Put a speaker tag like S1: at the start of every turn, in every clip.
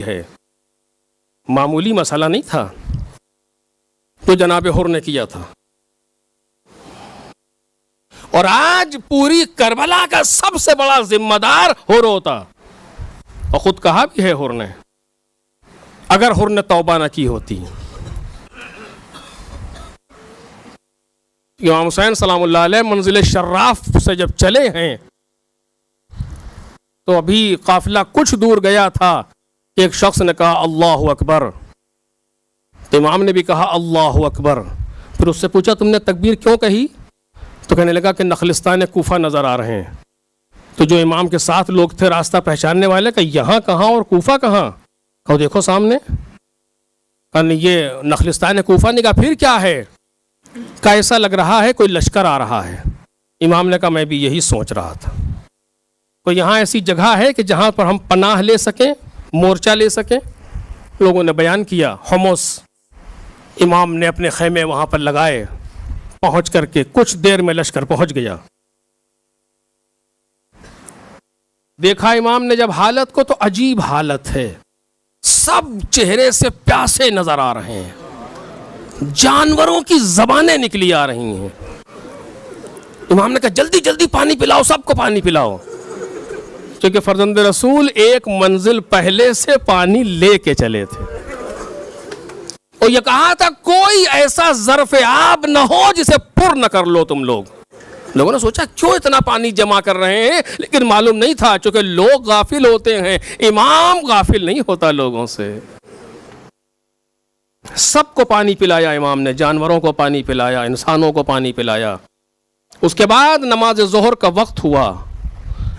S1: ہے، معمولی مسئلہ نہیں تھا تو جناب حر نے کیا تھا، اور آج پوری کربلا کا سب سے بڑا ذمہ دار حر ہوتا، اور خود کہا بھی ہے حر نے، اگر حر نے توبہ نہ کی ہوتی۔ امام حسین سلام اللہ علیہ منزل شراف سے جب چلے ہیں تو ابھی قافلہ کچھ دور گیا تھا کہ ایک شخص نے کہا اللہ اکبر، تو امام نے بھی کہا اللہ اکبر، پھر اس سے پوچھا تم نے تکبیر کیوں کہی؟ تو کہنے لگا کہ نخلستان کوفہ نظر آ رہے ہیں۔ تو جو امام کے ساتھ لوگ تھے راستہ پہچاننے والے کہ یہاں کہاں اور کوفہ کہاں؟ کہو دیکھو سامنے، کہ یہ نخلستان کوفہ نے کہا پھر کیا ہے؟ کہ ایسا لگ رہا ہے کوئی لشکر آ رہا ہے۔ امام نے کہا میں بھی یہی سوچ رہا تھا، تو یہاں ایسی جگہ ہے کہ جہاں پر ہم پناہ لے سکیں، مورچہ لے سکیں؟ لوگوں نے بیان کیا حمص، امام نے اپنے خیمے وہاں پر لگائے، پہنچ کر کے کچھ دیر میں لشکر پہنچ گیا۔ دیکھا امام نے جب حالت کو تو عجیب حالت ہے، سب چہرے سے پیاسے نظر آ رہے ہیں، جانوروں کی زبانیں نکلی آ رہی ہیں۔ امام نے کہا جلدی جلدی پانی پلاؤ، سب کو پانی پلاؤ، کیونکہ فرزند رسول ایک منزل پہلے سے پانی لے کے چلے تھے، اور یہ کہا تھا کوئی ایسا ظرف آب نہ ہو جسے پر نہ کر لو تم لوگ۔ لوگوں نے سوچا کیوں اتنا پانی جمع کر رہے ہیں، لیکن معلوم نہیں تھا چونکہ لوگ غافل ہوتے ہیں، امام غافل نہیں ہوتا لوگوں سے۔ سب کو پانی پلایا امام نے، جانوروں کو پانی پلایا، انسانوں کو پانی پلایا۔ اس کے بعد نماز ظہر کا وقت ہوا،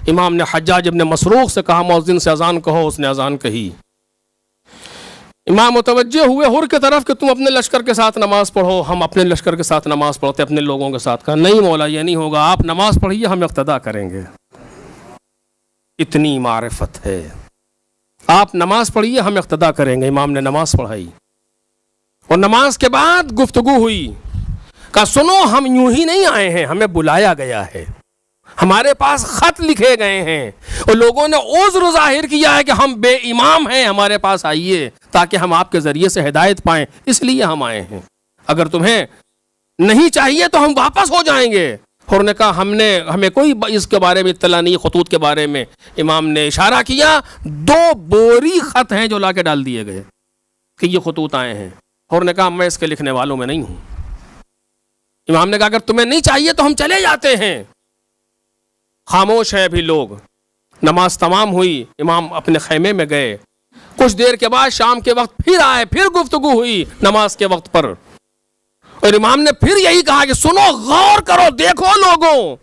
S1: امام نے حجاج ابن مسروق سے کہا مؤذن سے اذان کہو، اس نے اذان کہی۔ امام متوجہ ہوئے حر کی طرف کہ تم اپنے لشکر کے ساتھ نماز پڑھو، ہم اپنے لشکر کے ساتھ نماز پڑھتے اپنے لوگوں کے ساتھ۔ کہا نہیں مولا یہ نہیں ہوگا، آپ نماز پڑھیے ہم اقتدا کریں گے۔ اتنی معرفت ہے، آپ نماز پڑھیے ہم اقتدا کریں گے۔ امام نے نماز پڑھائی، اور نماز کے بعد گفتگو ہوئی، کہا سنو ہم یوں ہی نہیں آئے ہیں، ہمیں بلایا گیا ہے، ہمارے پاس خط لکھے گئے ہیں، اور لوگوں نے عذر ظاہر کیا ہے کہ ہم بے امام ہیں، ہمارے پاس آئیے تاکہ ہم آپ کے ذریعے سے ہدایت پائیں، اس لیے ہم آئے ہیں، اگر تمہیں نہیں چاہیے تو ہم واپس ہو جائیں گے۔ حر نے کہا ہمیں کوئی اس کے بارے میں اطلاع نہیں، خطوط کے بارے میں۔ امام نے اشارہ کیا، 2 بوری خط ہیں جو لا کے ڈال دیے گئے کہ یہ خطوط آئے ہیں۔ حر نے کہا میں اس کے لکھنے والوں میں نہیں ہوں۔ امام نے کہا اگر تمہیں نہیں چاہیے تو ہم چلے جاتے ہیں۔ خاموش ہے ابھی لوگ۔ نماز تمام ہوئی، امام اپنے خیمے میں گئے، کچھ دیر کے بعد شام کے وقت پھر آئے، پھر گفتگو ہوئی نماز کے وقت پر، اور امام نے پھر یہی کہا کہ سنو غور کرو، دیکھو لوگوں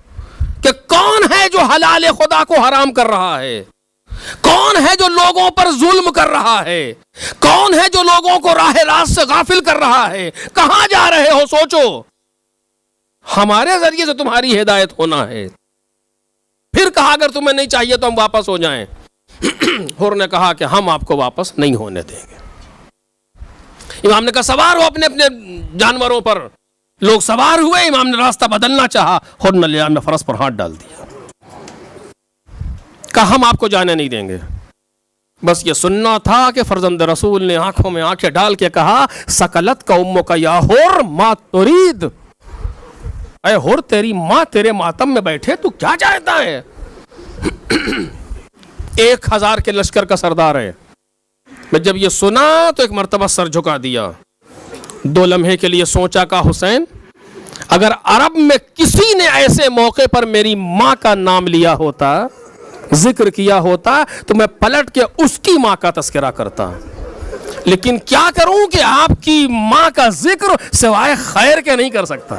S1: کہ کون ہے جو حلال خدا کو حرام کر رہا ہے، کون ہے جو لوگوں پر ظلم کر رہا ہے، کون ہے جو لوگوں کو راہ راست سے غافل کر رہا ہے، کہاں جا رہے ہو سوچو، ہمارے ذریعے سے تمہاری ہدایت ہونا ہے۔ پھر کہا اگر تمہیں نہیں چاہیے تو ہم واپس ہو جائیں۔ حر نے کہا کہ ہم آپ کو واپس نہیں ہونے دیں گے۔ امام نے کہا سوار ہو اپنے اپنے جانوروں پر۔ لوگ سوار ہوئے، امام نے راستہ بدلنا چاہا، حر نے فرس پر ہاتھ ڈال دیا، کہا ہم آپ کو جانے نہیں دیں گے۔ بس یہ سننا تھا کہ فرزند رسول نے آنکھوں میں آنکھیں ڈال کے کہا سکلت کا امو کا یا حر ما ترید، اے حر تیری ماں تیرے ماتم میں بیٹھے، تو کیا چاہتا ہے؟ 1000 کے لشکر کا سردار ہے۔ میں جب یہ سنا تو ایک مرتبہ سر جھکا دیا، 2 لمحے کے لیے سوچا کہ حسین اگر عرب میں کسی نے ایسے موقع پر میری ماں کا نام لیا ہوتا، ذکر کیا ہوتا، تو میں پلٹ کے اس کی ماں کا تذکرہ کرتا، لیکن کیا کروں کہ آپ کی ماں کا ذکر سوائے خیر کے نہیں کر سکتا۔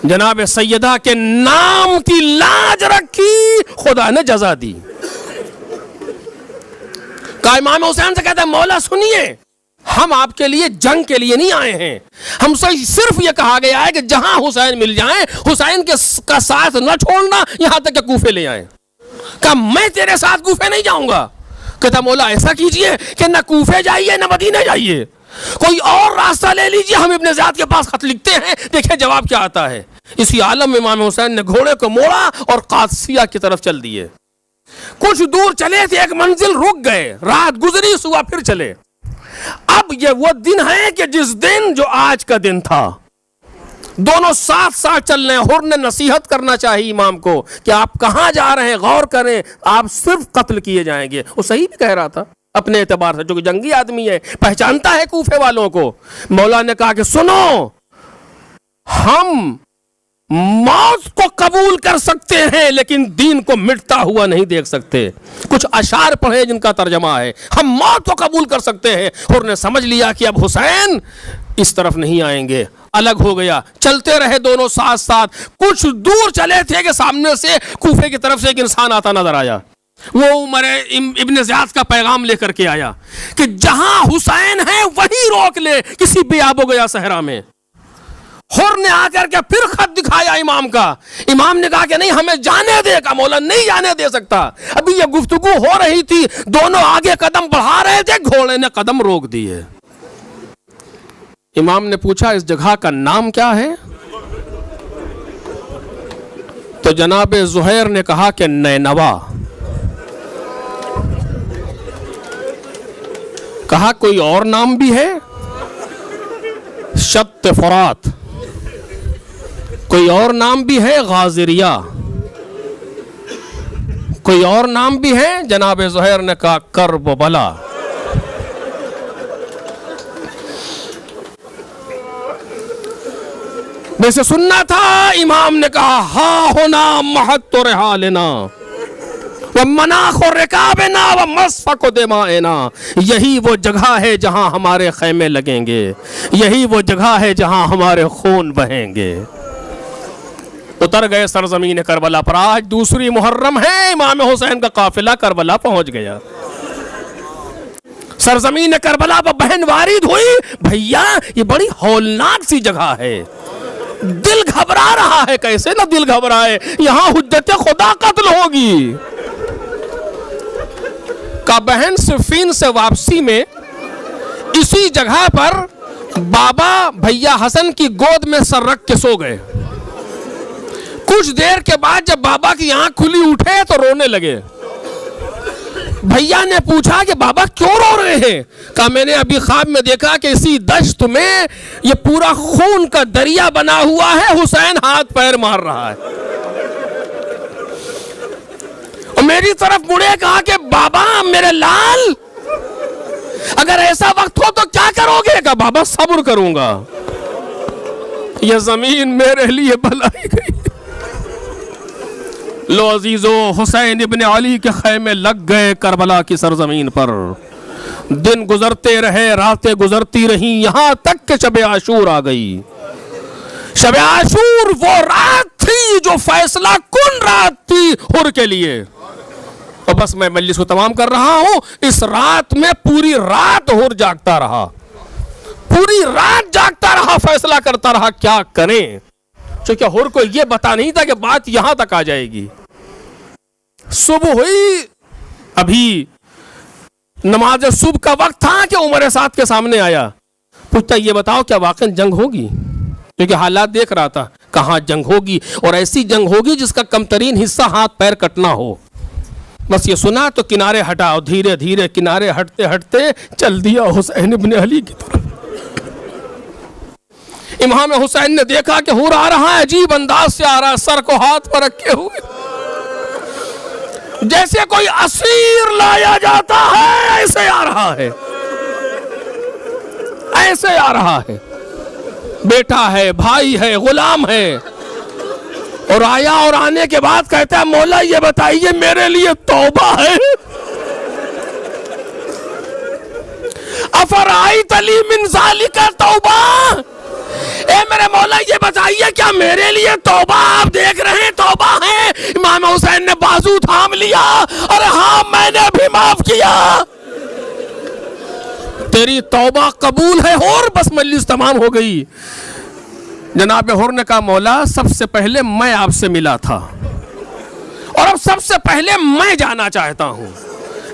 S1: جناب سیدہ کے نام کی لاج رکھی، خدا نے جزا دی۔ کہا امام حسین سے کہتا ہے مولا سنیے، ہم آپ کے لیے جنگ کے لیے نہیں آئے ہیں، ہم سے صرف یہ کہا گیا ہے کہ جہاں حسین مل جائیں حسین کا ساتھ نہ چھوڑنا یہاں تک کہ کوفے لے آئیں۔ کہا میں تیرے ساتھ کوفے نہیں جاؤں گا۔ کہتا مولا ایسا کیجئے کہ نہ کوفے جائیے نہ مدینے جائیے، کوئی اور راستہ لے لیجئے، ہم ابن زیاد کے پاس خط لکھتے ہیں، دیکھیں جواب کیا آتا ہے۔ اسی عالم میں امام حسین نے گھوڑے کو موڑا اور قادسیہ کی طرف چل دیے۔ کچھ دور چلے تھے، ایک منزل رک گئے، رات گزری، صبح پھر چلے۔ اب یہ وہ دن ہے کہ جس دن جو آج کا دن تھا، دونوں ساتھ ساتھ چل رہے ہیں۔ حر نے نصیحت کرنا چاہیے امام کو کہ آپ کہاں جا رہے ہیں، غور کریں، آپ صرف قتل کیے جائیں گے۔ وہ صحیح بھی کہہ رہا تھا اپنے اعتبار سے، جو کہ جنگی آدمی ہے، پہچانتا ہے کوفے والوں کو۔ مولا نے کہا کہ سنو، ہم موت کو قبول کر سکتے ہیں لیکن دین کو مٹتا ہوا نہیں دیکھ سکتے۔ کچھ اشعار پڑھے جن کا ترجمہ ہے، ہم موت کو قبول کر سکتے ہیں۔ حر نے سمجھ لیا کہ اب حسین اس طرف نہیں آئیں گے، الگ ہو گیا۔ چلتے رہے دونوں ساتھ ساتھ، کچھ دور چلے تھے کہ سامنے سے کوفے کی طرف سے ایک انسان آتا نظر آیا۔ وہ عمر ابن زیاد کا پیغام لے کر کے آیا کہ جہاں حسین ہے وہیں روک لے، کسی بے آب و گیا صحرا میں۔ حر نے آ کر کے پھر خط دکھایا امام کا۔ امام نے کہا کہ نہیں، ہمیں جانے دے گا۔ مولا نہیں جانے دے سکتا۔ ابھی یہ گفتگو ہو رہی تھی، دونوں آگے قدم بڑھا رہے تھے، گھوڑے نے قدم روک دیے۔ امام نے پوچھا اس جگہ کا نام کیا ہے؟ تو جناب زہیر نے کہا کہ نینوا۔ کہا کوئی اور نام بھی ہے؟ شط فرات۔ کوئی اور نام بھی ہے؟ غازریہ۔ کوئی اور نام بھی ہے؟ جناب زہیر نے کہا کرب و بلا۔ ویسے سننا تھا، امام نے کہا ہا ہونا محط رحالنا ومناخ رکابنا ومصفق دمائنا۔ یہی وہ جگہ ہے جہاں ہمارے خیمے لگیں گے، یہی وہ جگہ ہے جہاں ہمارے خون بہیں گے۔ اتر گئے سرزمین کربلا پر۔ آج دوسری محرم ہے، امام حسین کا قافلہ کربلا پہنچ گیا۔ سرزمین کربلا پر بہن وارد ہوئی۔ بھیا یہ بڑی ہولناک سی جگہ ہے، دل گھبرا رہا ہے۔ کیسے نہ دل گھبرائے، یہاں حجت خدا قتل ہوگی۔ کا بہن صفین سے واپسی میں اسی جگہ پر بابا بھیا حسن کی گود میں سر رکھ کے سو گئے۔ کچھ دیر کے بعد جب بابا کی آنکھ کھلی اٹھے تو رونے لگے۔ بھیا نے پوچھا کہ بابا کیوں رو رہے ہیں؟ کہا میں نے ابھی خواب میں دیکھا کہ اسی دشت میں یہ پورا خون کا دریا بنا ہوا ہے، حسین ہاتھ پیر مار رہا ہے۔ اور میری طرف مڑے کہا کہ بابا میرے لال، اگر ایسا وقت ہو تو کیا کرو گے؟ کہا بابا صبر کروں گا، یہ زمین میرے لیے بلائی گئی۔ لو عزیزو، حسین ابن علی کے خیمے لگ گئے کربلا کی سرزمین پر۔ دن گزرتے رہے، راتیں گزرتی رہیں، یہاں تک کہ شب عاشور آ گئی۔ شب عاشور وہ رات تھی جو فیصلہ کن رات تھی حر کے لیے۔ اور بس میں مجلس کو تمام کر رہا ہوں۔ اس رات میں پوری رات حر جاگتا رہا، پوری رات جاگتا رہا، فیصلہ کرتا رہا کیا کریں، چونکہ حر کو یہ بتا نہیں تھا کہ بات یہاں تک آ جائے گی۔ صبح ہوئی، ابھی نماز صبح کا وقت تھا کہ عمر سعد کے سامنے آیا، پوچھتا یہ بتاؤ کیا واقعا جنگ ہوگی؟ کیونکہ حالات دیکھ رہا تھا، کہاں جنگ ہوگی، اور ایسی جنگ ہوگی جس کا کم ترین حصہ ہاتھ پیر کٹنا ہو۔ بس یہ سنا تو کنارے ہٹا، اور دھیرے دھیرے کنارے ہٹتے ہٹتے چل دیا حسین ابن علی کی طرف۔ امام حسین نے دیکھا کہ حر آ رہا ہے، عجیب انداز سے آ رہا ہے، سر کو ہاتھ پر رکھے ہوئے، جیسے کوئی اسیر لایا جاتا ہے ایسے آ رہا ہے، ایسے آ رہا ہے۔ بیٹا ہے، بھائی ہے، غلام ہے، اور آیا، اور آنے کے بعد کہتا ہے مولا یہ بتائیے میرے لیے توبہ ہے؟ افرائیت لی من ذالک توبہ، اے میرے مولا یہ بتائیے کیا میرے لیے توبہ آپ دیکھ رہے ہیں توبہ ہے؟ امام حسین نے بازو تھام لیا، اور ہاں میں نے بھی معاف کیا، تیری توبہ قبول ہے حر۔ بس مجلس تمام ہو گئی۔ جناب حر نے کہا مولا سب سے پہلے میں آپ سے ملا تھا، اور اب سب سے پہلے میں جانا چاہتا ہوں۔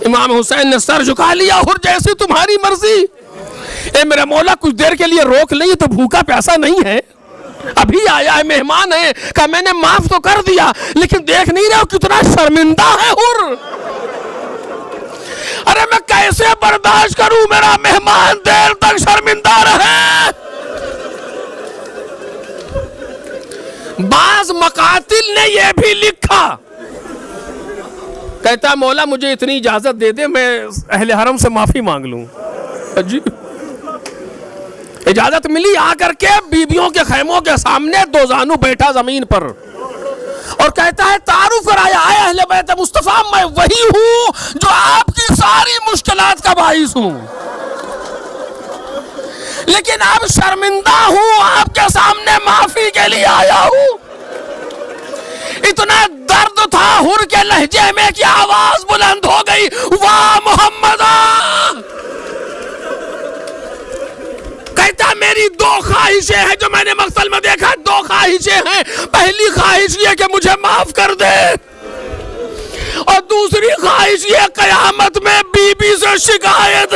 S1: امام حسین نے سر جھکا لیا، حر جیسی تمہاری مرضی۔ اے میرے مولا کچھ دیر کے لیے روک لیں، تو بھوکا پیاسا نہیں ہے، ابھی آیا ہے، مہمان ہے۔ کہا میں نے معاف تو کر دیا، لیکن دیکھ نہیں رہے ہو کتنا شرمندہ ہے حر۔ برداشت کروں میرا مہمان دیر تک شرمندہ رہے؟ بعض مقاتل نے یہ بھی لکھا، کہتا مولا مجھے اتنی اجازت دے دے میں اہل حرم سے معافی مانگ لوں۔ عجیب اجازت ملی، آ کر کے بیبیوں کے خیموں کے سامنے دو زانو بیٹھا زمین پر اور کہتا ہے تعارف کرایا، اے اہل بیت مصطفیٰ میں وہی ہوں جو آپ کی ساری مشکلات کا باعث ہوں، لیکن اب شرمندہ ہوں، آپ کے سامنے معافی کے لیے آیا ہوں۔ اتنا درد تھا حر کے لہجے میں کہ آواز بلند ہو گئی، واہ محمد! کہتا میری دو خواہشیں ہیں جو میں نے مقتل میں دیکھا، دو خواہشیں ہیں۔ پہلی خواہش یہ کہ مجھے معاف کر دے، اور دوسری خواہش یہ قیامت میں بی بی سے شکایت